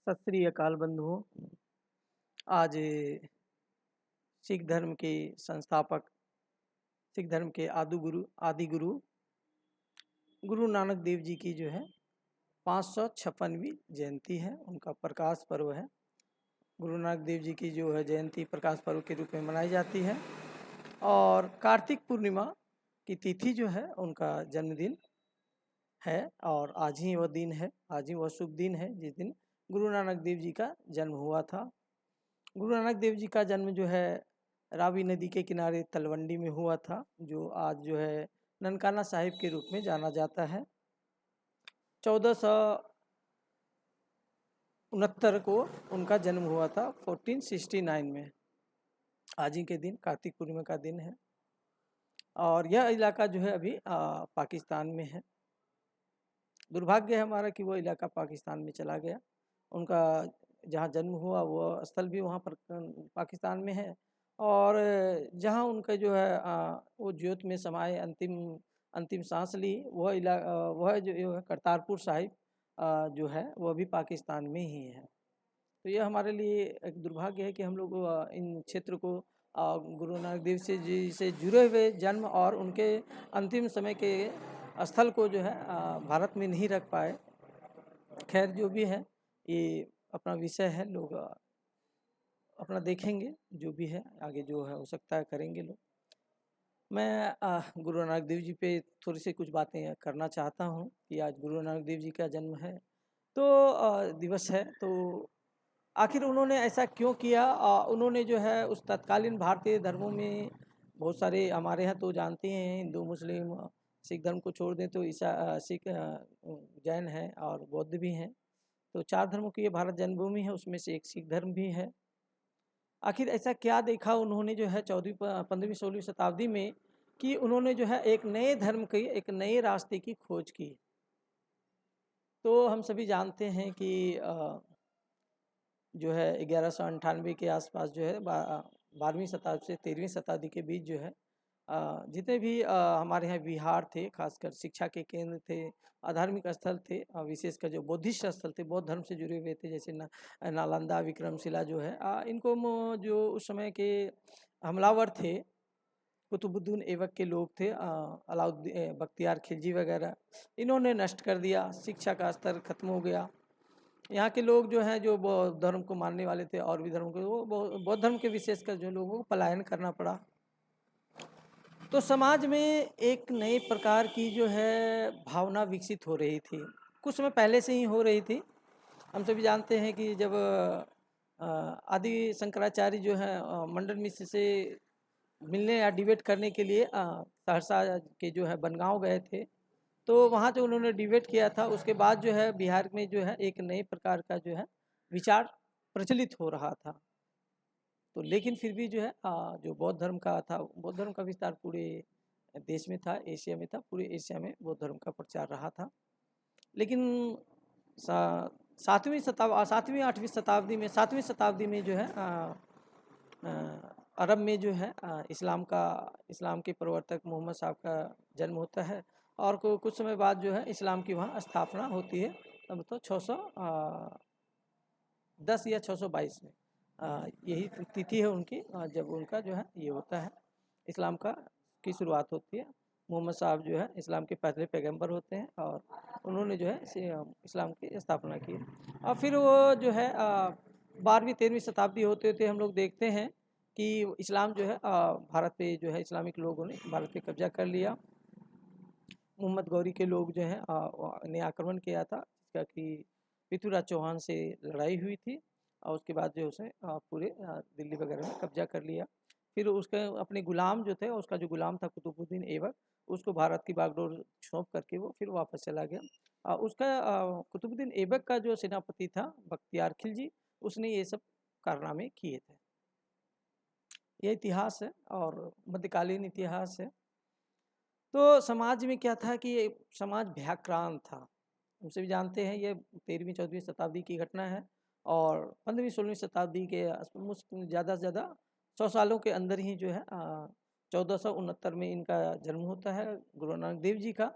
सत श्री अकाल बंधुओं। आज सिख धर्म के संस्थापक, सिख धर्म के आदि गुरु गुरु नानक देव जी की जो है 556वीं जयंती है। उनका प्रकाश पर्व है। गुरु नानक देव जी की जो है जयंती प्रकाश पर्व के रूप में मनाई जाती है और कार्तिक पूर्णिमा की तिथि जो है उनका जन्मदिन है और आज ही वह दिन है, आज ही वह शुभ दिन है जिस दिन गुरु नानक देव जी का जन्म हुआ था। गुरु नानक देव जी का जन्म जो है रावी नदी के किनारे तलवंडी में हुआ था, जो आज जो है ननकाना साहिब के रूप में जाना जाता है। 1469 को उनका जन्म हुआ था, 1469 में। आज ही के दिन कार्तिक पूर्णिमा का दिन है और यह इलाका जो है अभी पाकिस्तान में है। दुर्भाग्य है हमारा कि वो इलाका पाकिस्तान में चला गया। उनका जहाँ जन्म हुआ वो स्थल भी वहाँ पर पाकिस्तान में है और जहाँ उनका जो है वो ज्योत में समाये अंतिम सांस ली वह जो है करतारपुर साहिब जो है वह भी पाकिस्तान में ही है। तो यह हमारे लिए एक दुर्भाग्य है कि हम लोग इन क्षेत्र को गुरु नानक देव जी से जुड़े हुए जन्म और उनके अंतिम समय के स्थल को जो है भारत में नहीं रख पाए। खैर जो भी है ये अपना विषय है, लोग अपना देखेंगे, जो भी है आगे जो है हो सकता है करेंगे लोग। मैं गुरु नानक देव जी पे थोड़ी सी कुछ बातें करना चाहता हूँ कि आज गुरु नानक देव जी का जन्म है तो दिवस है, तो आखिर उन्होंने ऐसा क्यों किया। उन्होंने जो है उस तत्कालीन भारतीय धर्मों में बहुत सारे, हमारे यहाँ तो जानते हैं हिंदू मुस्लिम सिख धर्म को छोड़ दें तो सिख जैन है और बौद्ध भी हैं, तो 4 धर्मों की ये भारत जन्मभूमि है, उसमें से एक सिख धर्म भी है। आखिर ऐसा क्या देखा उन्होंने जो है 14वीं 15वीं 16वीं शताब्दी में कि उन्होंने जो है एक नए धर्म की, एक नए रास्ते की खोज की। तो हम सभी जानते हैं कि जो है 1198 के आसपास जो है 12वीं शताब्दी से 13वीं शताब्दी के बीच जो है जितने भी हमारे यहाँ विहार थे, खासकर शिक्षा के केंद्र थे, धार्मिक स्थल थे, विशेषकर जो बौद्धिस्ट स्थल थे, बौद्ध धर्म से जुड़े हुए थे, जैसे नालंदा विक्रमशिला जो है इनको जो उस समय के हमलावर थे, कुतुबुद्दीन ऐबक के लोग थे, अलाउद्दीन बख्तियार खिलजी वगैरह, इन्होंने नष्ट कर दिया। शिक्षा का स्तर खत्म हो गया। यहाँ के लोग जो हैं जो बौद्ध धर्म को मानने वाले थे और भी धर्म के, वो बौद्ध धर्म के विशेषकर जो लोगों को पलायन करना पड़ा। तो समाज में एक नए प्रकार की जो है भावना विकसित हो रही थी, कुछ समय पहले से ही हो रही थी। हम सभी जानते हैं कि जब आदि शंकराचार्य जो है मंडन मिश्र से मिलने या डिबेट करने के लिए सहरसा के जो है बनगांव गए थे, तो वहाँ जो उन्होंने डिबेट किया था उसके बाद जो है बिहार में जो है एक नए प्रकार का जो है विचार प्रचलित हो रहा था। तो लेकिन फिर भी जो है जो बौद्ध धर्म का था, बौद्ध धर्म का विस्तार पूरे देश में था, एशिया में था, पूरे एशिया में बौद्ध धर्म का प्रचार रहा था। लेकिन 7वीं 8वीं शताब्दी में जो है अरब में जो है इस्लाम के प्रवर्तक मोहम्मद साहब का जन्म होता है और कुछ समय बाद जो है इस्लाम की वहाँ स्थापना होती है। तब तो 610 या 622 में यही तिथि है उनकी, जब उनका जो है ये होता है, इस्लाम की शुरुआत होती है। मोहम्मद साहब जो है इस्लाम के पहले पैगंबर होते हैं और उन्होंने जो है इस्लाम की स्थापना की। और फिर वो जो है 12वीं 13वीं शताब्दी होते होते हम लोग देखते हैं कि इस्लाम जो है भारत पे जो है इस्लामिक लोगों ने भारत पे कब्जा कर लिया। मोहम्मद गौरी के लोग जो हैं ने आक्रमण किया था, जिसका कि पृथ्वीराज चौहान से लड़ाई हुई थी और उसके बाद जो उसने पूरे दिल्ली वगैरह में कब्जा कर लिया। फिर उसके अपने गुलाम जो थे, उसका जो गुलाम था कुतुबुद्दीन ऐबक, उसको भारत की बागडोर सौंप करके वो फिर वापस चला गया। उसका कुतुबुद्दीन ऐबक का जो सेनापति था बख्तियार खिलजी, उसने ये सब कारनामे किए थे। यह इतिहास है और मध्यकालीन इतिहास है। तो समाज में क्या था कि समाज भयाक्रांत था। हम सभी जानते हैं ये 13वीं 14वीं शताब्दी की घटना है और 15वीं 16वीं शताब्दी के ज़्यादा से ज़्यादा 100 सालों के अंदर ही जो है 1469 में इनका जन्म होता है गुरु नानक देव जी का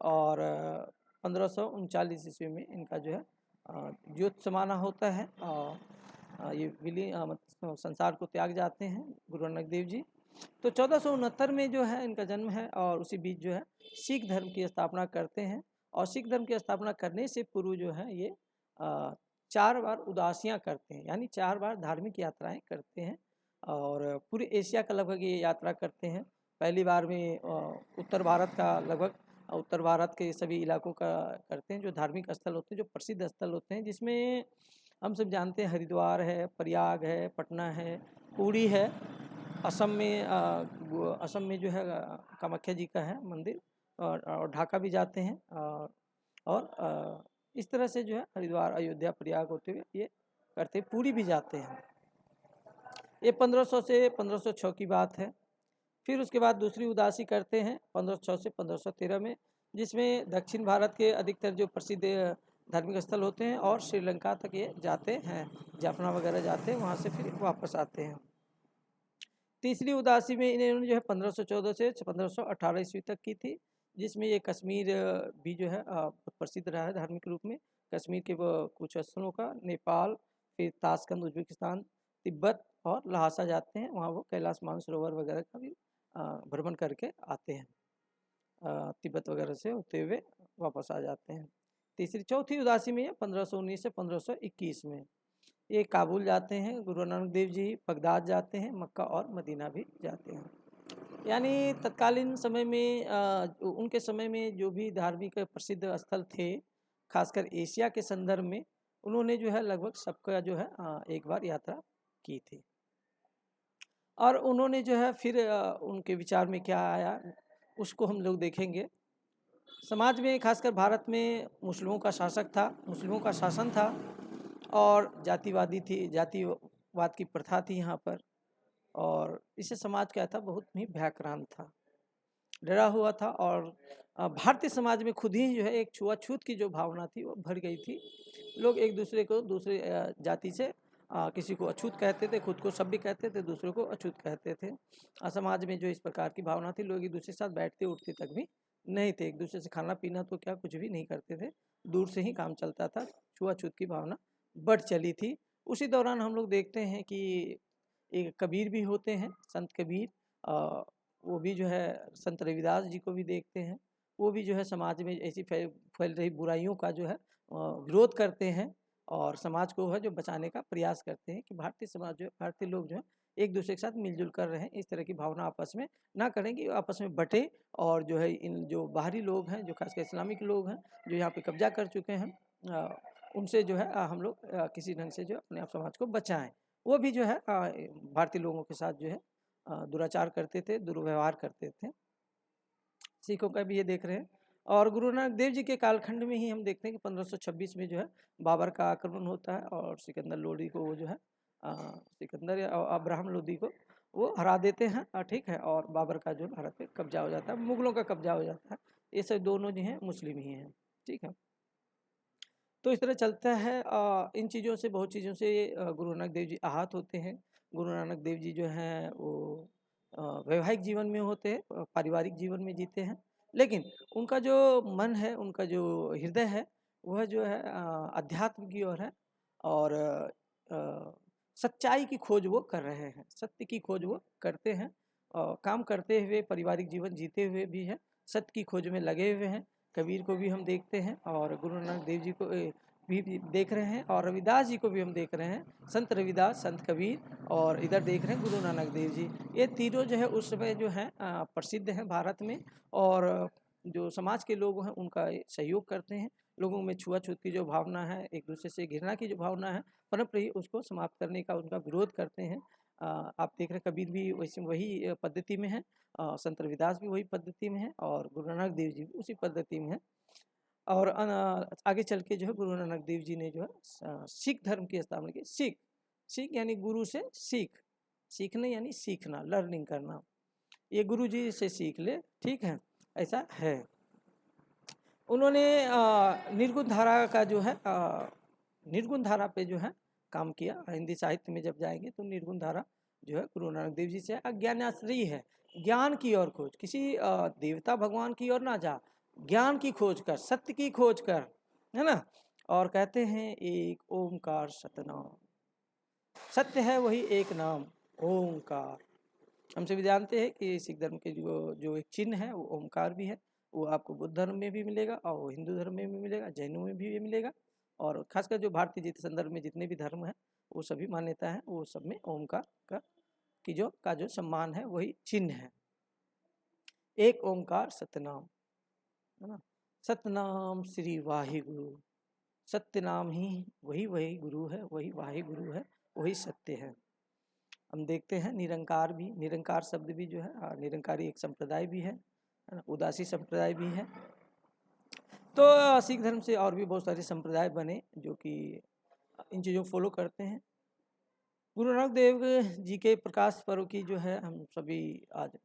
और 1539 ईस्वी में इनका जो है ज्योत समाना होता है और ये संसार को त्याग जाते हैं गुरु नानक देव जी। तो 1469 में जो है इनका जन्म है और उसी बीच जो है सिख धर्म की स्थापना करते हैं। और सिख धर्म की स्थापना करने से पूर्व जो है ये 4 बार उदासियाँ करते हैं, यानी 4 बार धार्मिक यात्राएं करते हैं और पूरे एशिया का लगभग ये यात्रा करते हैं। पहली बार में उत्तर भारत का लगभग उत्तर भारत के सभी इलाकों का करते हैं जो धार्मिक स्थल होते हैं, जो प्रसिद्ध स्थल होते हैं, जिसमें हम सब जानते हैं हरिद्वार है, प्रयाग है, पटना है, पुरी है। असम में जो है कामाख्या जी का है मंदिर और ढाका भी जाते हैं और इस तरह से जो है हरिद्वार, अयोध्या, प्रयाग होते हुए ये करते, पुरी भी जाते हैं। ये 1500 से 1506 की बात है। फिर उसके बाद दूसरी उदासी करते हैं 1506 से 1513 में, जिसमें दक्षिण भारत के अधिकतर जो प्रसिद्ध धार्मिक स्थल होते हैं और श्रीलंका तक ये जाते हैं, जाफना वगैरह जाते हैं, वहाँ से फिर वापस आते हैं। तीसरी उदासी में इन्होंने जो है 1514 से 1518 ईस्वी तक की थी, जिसमें ये कश्मीर भी जो है प्रसिद्ध रहा है धार्मिक रूप में। कश्मीर के कुछ स्थलों का, नेपाल, फिर ताशकंद उज्बेकिस्तान, तिब्बत और लहासा जाते हैं, वहाँ वो कैलाश मानसरोवर वगैरह का भी भ्रमण करके आते हैं, तिब्बत वगैरह से होते हुए वापस आ जाते हैं। चौथी उदासी में 1519 से 1521 में ये काबुल जाते हैं गुरु नानक देव जी, बगदाद जाते हैं, मक्का और मदीना भी जाते हैं। यानी तत्कालीन समय में उनके समय में जो भी धार्मिक प्रसिद्ध स्थल थे, खासकर एशिया के संदर्भ में, उन्होंने जो है लगभग सबका जो है एक बार यात्रा की थी। और उन्होंने जो है फिर उनके विचार में क्या आया उसको हम लोग देखेंगे। समाज में खासकर भारत में मुस्लिमों का शासक था, मुस्लिमों का शासन था और जातिवादी थी, जातिवाद की प्रथा थी यहाँ पर। और इससे समाज क्या था, बहुत ही भयाक्रांत था, डरा हुआ था। और भारतीय समाज में खुद ही जो है एक छुआछूत की जो भावना थी वो भर गई थी। लोग एक दूसरे को दूसरे जाति से किसी को अछूत कहते थे, खुद को सभ्य कहते थे, दूसरों को अछूत कहते थे। समाज में जो इस प्रकार की भावना थी, लोग एक दूसरे के साथ बैठते उठते तक भी नहीं थे, एक दूसरे से खाना पीना तो क्या कुछ भी नहीं करते थे, दूर से ही काम चलता था। छुआछूत की भावना बढ़ चली थी। उसी दौरान हम लोग देखते हैं कि एक कबीर भी होते हैं, संत कबीर, वो भी जो है संत रविदास जी को भी देखते हैं, वो भी जो है समाज में ऐसी फैल रही बुराइयों का जो है विरोध करते हैं और समाज को है जो बचाने का प्रयास करते हैं कि भारतीय समाज जो भारतीय लोग जो है एक दूसरे के साथ मिलजुल कर रहें, इस तरह की भावना आपस में ना करें कि आपस में बटे। और जो है इन जो बाहरी लोग हैं, जो खासकर इस्लामिक लोग हैं, जो यहाँ पे कब्जा कर चुके हैं, उनसे जो है हम लोग किसी ढंग से जो अपने आप समाज को बचाएं। वो भी जो है भारतीय लोगों के साथ जो है दुराचार करते थे, दुर्व्यवहार करते थे। सिखों का भी ये देख रहे हैं। और गुरु नानक देव जी के कालखंड में ही हम देखते हैं कि 1526 में जो है बाबर का आक्रमण होता है और सिकंदर लोदी को वो जो है सिकंदर या अब्राहम लोदी को वो हरा देते हैं, ठीक है। और बाबर का जो भारत पे कब्जा हो जाता है, मुगलों का कब्जा हो जाता है। ये सब दोनों जो हैं मुस्लिम ही हैं, ठीक है। तो इस तरह चलता है। इन चीज़ों से, बहुत चीज़ों से गुरु नानक देव जी आहत होते हैं। गुरु नानक देव जी जो हैं वो वैवाहिक जीवन में होते हैं, पारिवारिक जीवन में जीते हैं, लेकिन उनका जो मन है, उनका जो हृदय है, वह जो है अध्यात्म की ओर है और सच्चाई की खोज वो कर रहे हैं, सत्य की खोज वो करते हैं। काम करते हुए, पारिवारिक जीवन जीते हुए भी है, सत्य की खोज में लगे हुए हैं। कबीर को भी हम देखते हैं और गुरु नानक देव जी को भी देख रहे हैं और रविदास जी को भी हम देख रहे हैं, संत रविदास, संत कबीर, और इधर देख रहे हैं गुरु नानक देव जी। ये तीनों जो है उस समय जो है प्रसिद्ध हैं भारत में और जो समाज के लोग हैं उनका सहयोग करते हैं। लोगों में छुआछूत की जो भावना है, एक दूसरे से घृणा की जो भावना है पनप रही, उसको समाप्त करने का उनका विरोध करते हैं। आप देख रहे हैं कबीर भी वैसे वही पद्धति में है, संत रविदास भी वही पद्धति में है और गुरु नानक देव जी भी उसी पद्धति में है। और आगे चल के जो है गुरु नानक देव जी ने जो है सिख धर्म की स्थापना की। सिख, सिख यानी गुरु से सीख, सीखने यानी सीखना, लर्निंग करना, ये गुरु जी से सीख ले, ठीक है, ऐसा है। उन्होंने निर्गुण धारा का जो है निर्गुण धारा पे जो है काम किया। हिंदी साहित्य में जब जाएंगे तो निर्गुण धारा जो है गुरु नानक देव जी से अज्ञानाश्रयी है, ज्ञान की ओर खोज, किसी देवता भगवान की ओर ना जा, ज्ञान की खोज कर, सत्य की खोज कर, है ना। और कहते हैं एक ओमकार सतनाम, सत्य है वही एक नाम ओमकार। हम सभी जानते हैं कि सिख धर्म के जो एक चिन्ह है वो ओमकार भी है। वो आपको बुद्ध धर्म में भी मिलेगा और वो हिंदू धर्म में भी मिलेगा, जैनों में भी मिलेगा, और खासकर जो भारतीय जित संदर्भ में जितने भी धर्म हैं वो सभी मान्यता है, वो सब में ओमकार का जो सम्मान है वही चिन्ह है। एक ओमकार सतनाम, है ना। सतनाम श्री वाहिगुरु, सत्य नाम ही वही गुरु है, वही वाहिगुरु है, वही सत्य है। हम देखते हैं निरंकार भी, निरंकार शब्द भी जो है निरंकारी एक संप्रदाय भी है, उदासी संप्रदाय भी है। तो सिख धर्म से और भी बहुत सारे संप्रदाय बने जो कि इन चीज़ों को फॉलो करते हैं। गुरु नानक देव जी के प्रकाश पर्व की जो है हम सभी आज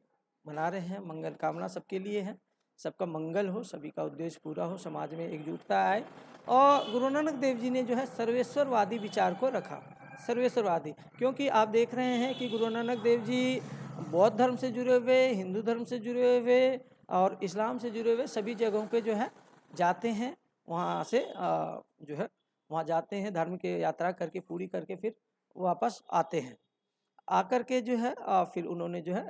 मना रहे हैं। मंगल कामना सबके लिए है, सबका मंगल हो, सभी का उद्देश्य पूरा हो, समाज में एकजुटता आए। और गुरु नानक देव जी ने जो है सर्वेश्वरवादी विचार को रखा, सर्वेश्वरवादी, क्योंकि आप देख रहे हैं कि गुरु नानक देव जी बौद्ध धर्म से जुड़े हुए, हिंदू धर्म से जुड़े हुए और इस्लाम से जुड़े हुए सभी जगहों पे जो है जाते हैं। वहाँ से जो है वहाँ जाते हैं, धर्म की यात्रा करके पूरी करके फिर वापस आते हैं। आकर के जो है फिर उन्होंने जो है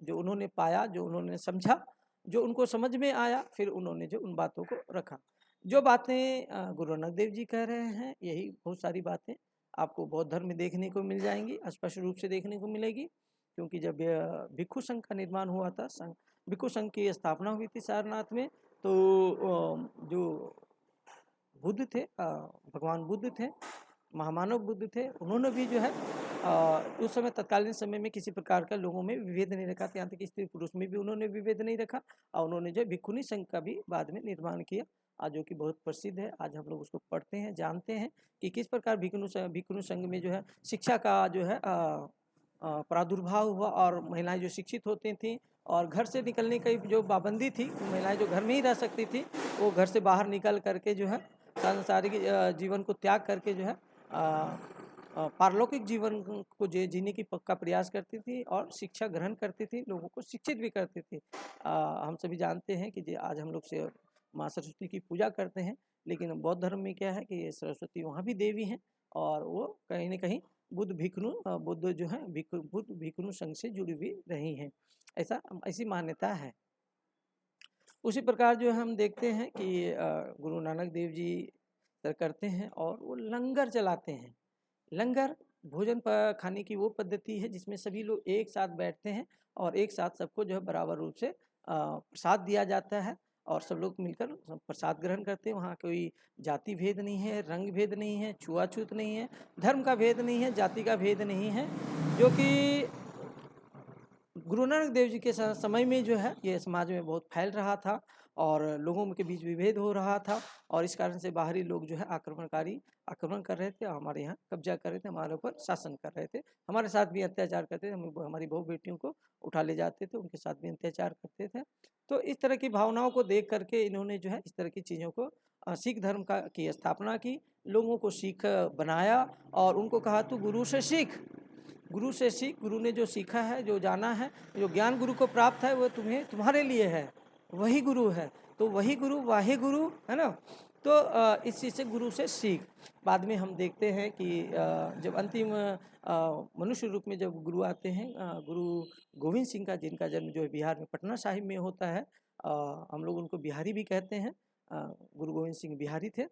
जो उन्होंने पाया, जो उन्होंने समझा, जो उनको समझ में आया, फिर उन्होंने जो उन बातों को रखा। जो बातें गुरु नानक देव जी कह रहे हैं, यही बहुत सारी बातें आपको बौद्ध धर्म में देखने को मिल जाएंगी, स्पष्ट रूप से देखने को मिलेगी। क्योंकि जब भिक्षु संघ का निर्माण हुआ था, भिक्षु संघ की स्थापना हुई थी सारनाथ में, तो जो बुद्ध थे, भगवान बुद्ध थे, महामानव बुद्ध थे, उन्होंने भी जो है उस समय तत्कालीन समय में किसी प्रकार का लोगों में विभेद नहीं रखा, यहाँ तक कि स्त्री पुरुष में भी उन्होंने विभेद नहीं रखा। और उन्होंने जो भिक्षुणी संघ का भी बाद में निर्माण किया, जो कि बहुत प्रसिद्ध है। आज हम लोग उसको पढ़ते हैं, जानते हैं कि किस प्रकार भिक्षुणी संघ में जो है शिक्षा का जो है प्रादुर्भाव हुआ, और महिलाएं जो शिक्षित होती थीं और घर से निकलने की जो पाबंदी थी, महिलाएं जो घर में ही रह सकती थी, वो घर से बाहर निकल करके जो है सांसारिक जीवन को त्याग करके जो है पारलौकिक जीवन को जीने की पक्का प्रयास करती थी और शिक्षा ग्रहण करती थी, लोगों को शिक्षित भी करती थी। हम सभी जानते हैं कि आज हम लोग से माँ सरस्वती की पूजा करते हैं, लेकिन बौद्ध धर्म में क्या है कि सरस्वती वहाँ भी देवी हैं, और वो कहीं ना कहीं बुद्ध जो है बुद्ध भिक्षुणी संघ से जुड़ी हुई रही हैं, ऐसी मान्यता है। उसी प्रकार जो हम देखते हैं कि गुरु नानक देव जी करते हैं और वो लंगर चलाते हैं। लंगर भोजन खाने की वो पद्धति है जिसमें सभी लोग एक साथ बैठते हैं और एक साथ सबको जो है बराबर रूप से प्रसाद दिया जाता है, और सब लोग मिलकर प्रसाद ग्रहण करते हैं। वहाँ कोई जाति भेद नहीं है, रंग भेद नहीं है, छुआछूत नहीं है, धर्म का भेद नहीं है, जाति का भेद नहीं है, जो कि गुरु नानक देव जी के समय में जो है ये समाज में बहुत फैल रहा था और लोगों के बीच विभेद हो रहा था, और इस कारण से बाहरी लोग जो है आक्रमण कर रहे थे, हमारे यहाँ कब्जा कर रहे थे, हमारे ऊपर शासन कर रहे थे, हमारे साथ भी अत्याचार करते थे, हमारी बहू बेटियों को उठा ले जाते थे, उनके साथ भी अत्याचार करते थे। तो इस तरह की भावनाओं को देख करके इन्होंने जो है इस तरह की चीज़ों को सिख धर्म की स्थापना की, लोगों को सिख बनाया और उनको कहा तू गुरु से सीख, गुरु से सीख, गुरु ने जो सीखा है, जो जाना है, जो ज्ञान गुरु को प्राप्त है, वो तुम्हारे लिए है, वही गुरु है। तो वही गुरु वाहे गुरु है ना। तो इस चीज़ से गुरु से सीख। बाद में हम देखते हैं कि जब अंतिम मनुष्य रूप में जब गुरु आते हैं, गुरु गोविंद सिंह का, जिनका जन्म जो है बिहार में पटना साहिब में होता है, हम लोग उनको बिहारी भी कहते हैं। गुरु गोविंद सिंह बिहारी थे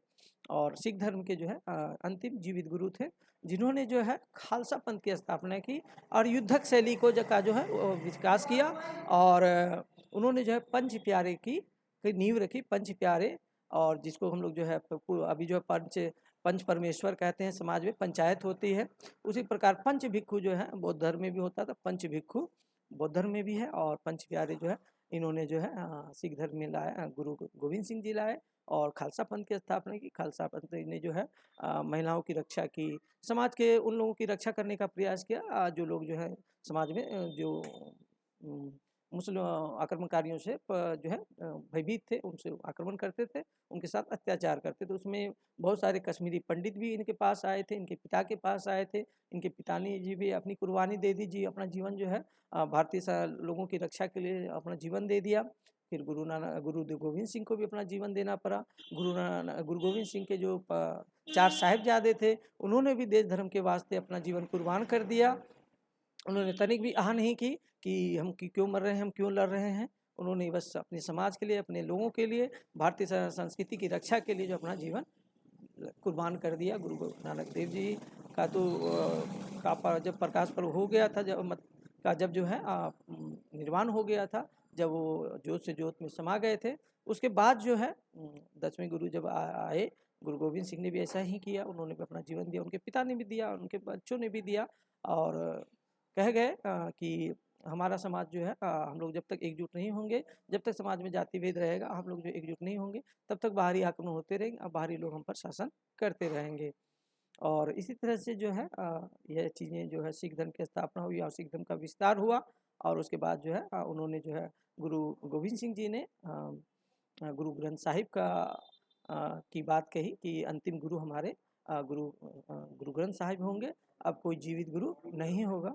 और सिख धर्म के जो है अंतिम जीवित गुरु थे, जिन्होंने जो है खालसा पंथ की स्थापना की और युद्धक शैली को जो है विकास किया, और उन्होंने जो है पंच प्यारे की नींव रखी, पंच प्यारे, और जिसको हम लोग जो है अभी जो है पंच परमेश्वर कहते हैं, समाज में पंचायत होती है। उसी प्रकार पंच भिक्षु जो है बौद्ध धर्म में भी होता था, पंच भिक्षु बौद्ध धर्म में भी है, और पंच प्यारे जो है इन्होंने जो है सिख धर्म में लाया, गुरु गोविंद सिंह जी लाए और खालसा पंथ की स्थापना की। खालसा पंथ ने जो है महिलाओं की रक्षा की, समाज के उन लोगों की रक्षा करने का प्रयास किया जो लोग जो है समाज में जो मुस्लिम आक्रमणकारियों से जो है भयभीत थे, उनसे आक्रमण करते थे, उनके साथ अत्याचार करते थे। उसमें बहुत सारे कश्मीरी पंडित भी इनके पास आए थे, इनके पिता के पास आए थे, इनके पिताजी जी भी अपनी कुर्बानी दे दी जी, अपना जीवन जो है भारतीय लोगों की रक्षा के लिए अपना जीवन दे दिया, फिर गुरु गोविंद सिंह को भी अपना जीवन देना पड़ा। गुरु गोविंद सिंह के जो 4 साहिबजादे थे, उन्होंने भी देश धर्म के वास्ते अपना जीवन कुर्बान कर दिया। उन्होंने तनिक भी आह नहीं की कि हम क्यों मर रहे हैं, हम क्यों लड़ रहे हैं। उन्होंने बस अपने समाज के लिए, अपने लोगों के लिए, भारतीय संस्कृति की रक्षा के लिए जो अपना जीवन कुर्बान कर दिया। गुरु नानक देव जी का तो जब प्रकाश पर्व हो गया था, जब जो है निर्वाण हो गया था, जब वो जोत से जोत में समा गए थे, उसके बाद जो है 10वें गुरु जब आए, गुरु गोविंद सिंह ने भी ऐसा ही किया। उन्होंने भी अपना जीवन दिया, उनके पिता ने भी दिया, उनके बच्चों ने भी दिया, और कह गए कि हमारा समाज जो है, हम लोग जब तक एकजुट नहीं होंगे, जब तक समाज में जाति भेद रहेगा, हम लोग जो एकजुट नहीं होंगे, तब तक बाहरी आक्रमण होते रहेंगे और बाहरी लोग हम पर शासन करते रहेंगे। और इसी तरह से जो है यह चीज़ें जो है सिख धर्म की स्थापना हुई और सिख धर्म का विस्तार हुआ। और उसके बाद जो है उन्होंने जो है गुरु गोविंद सिंह जी ने गुरु ग्रंथ साहिब की बात कही कि अंतिम गुरु हमारे गुरु ग्रंथ साहिब होंगे, अब कोई जीवित गुरु नहीं होगा।